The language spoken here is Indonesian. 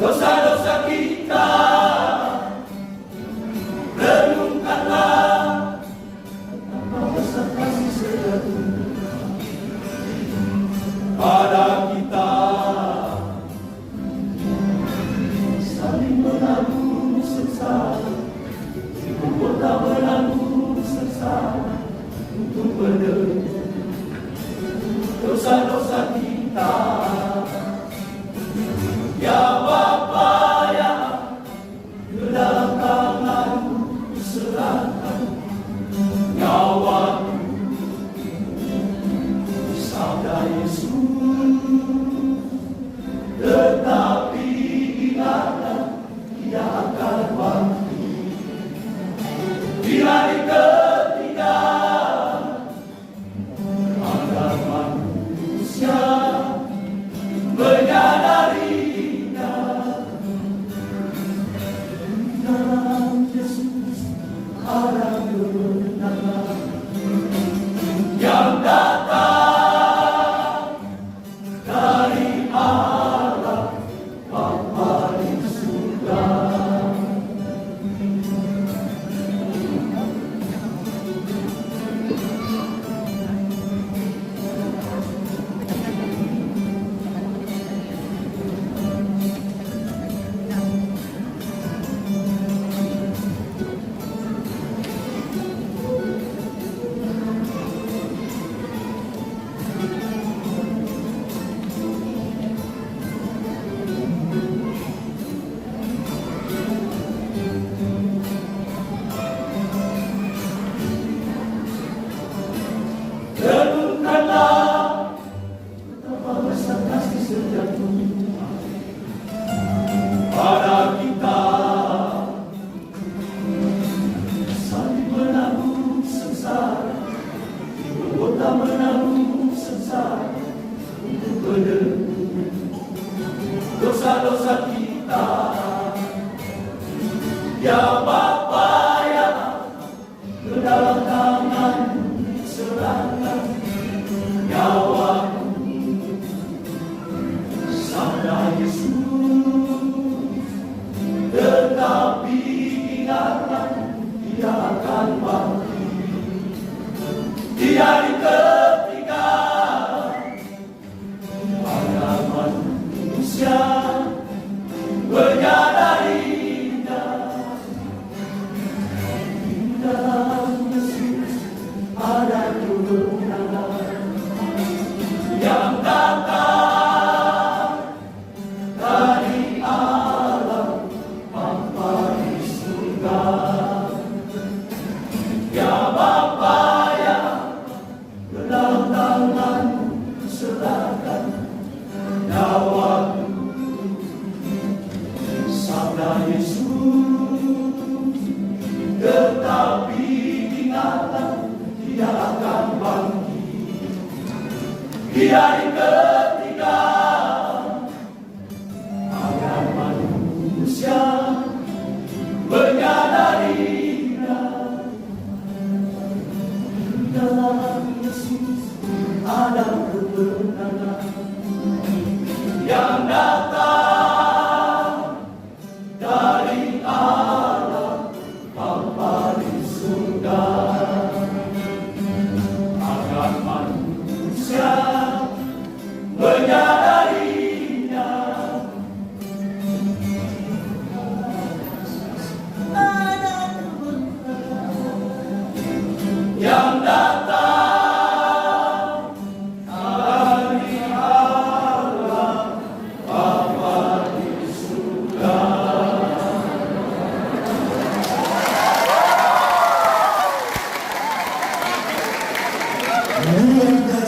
dosa-dosa kita, renungkanlah betapa kasih setia pada kita, saling menanggung sengsara, kota menanggung sengsara untuk menebus dosa-dosa kita. Ya Bapa ya, ke dalam tangan-Mu serahkan nyawa-Ku. Sabda Yesus, tetapi ingatlah Dia akan bangkit di hari ketiga, agar manusia menyadarinya. Dalam Yesus ada kebenaran yang datang dari Allah Bapa di surga. Renungkanlah betapa besar kasih setia-Mu pada kita, saling menanggung sengsara, kota menanggung sengsara untuk menebus dosa-dosa kita. Ya Bapa ya, ke dalam tangan-Mu serahkan nyawa-Ku. Sabda Yesus, tetapi ingatlah Dia akan bangkit di hari ketiga, agar manusia menyadarinya. Di dalam Yesus ada kebenaran yang datang dari Allah Bapa di surga. Ya Bapa ya, ke dalam tangan-Mu serahkan nyawa-Ku. Sabda Yesus, tetapi ingatlah Dia akan bangkit di hari ketiga, agar manusia menyadarinya. Di dalam Yesus ada kebenaran yang datang dari Allah Bapa di surga, agar manusia menyadarinya. Ada kebenaran yang datang dari Allah Bapa di surga. Mulia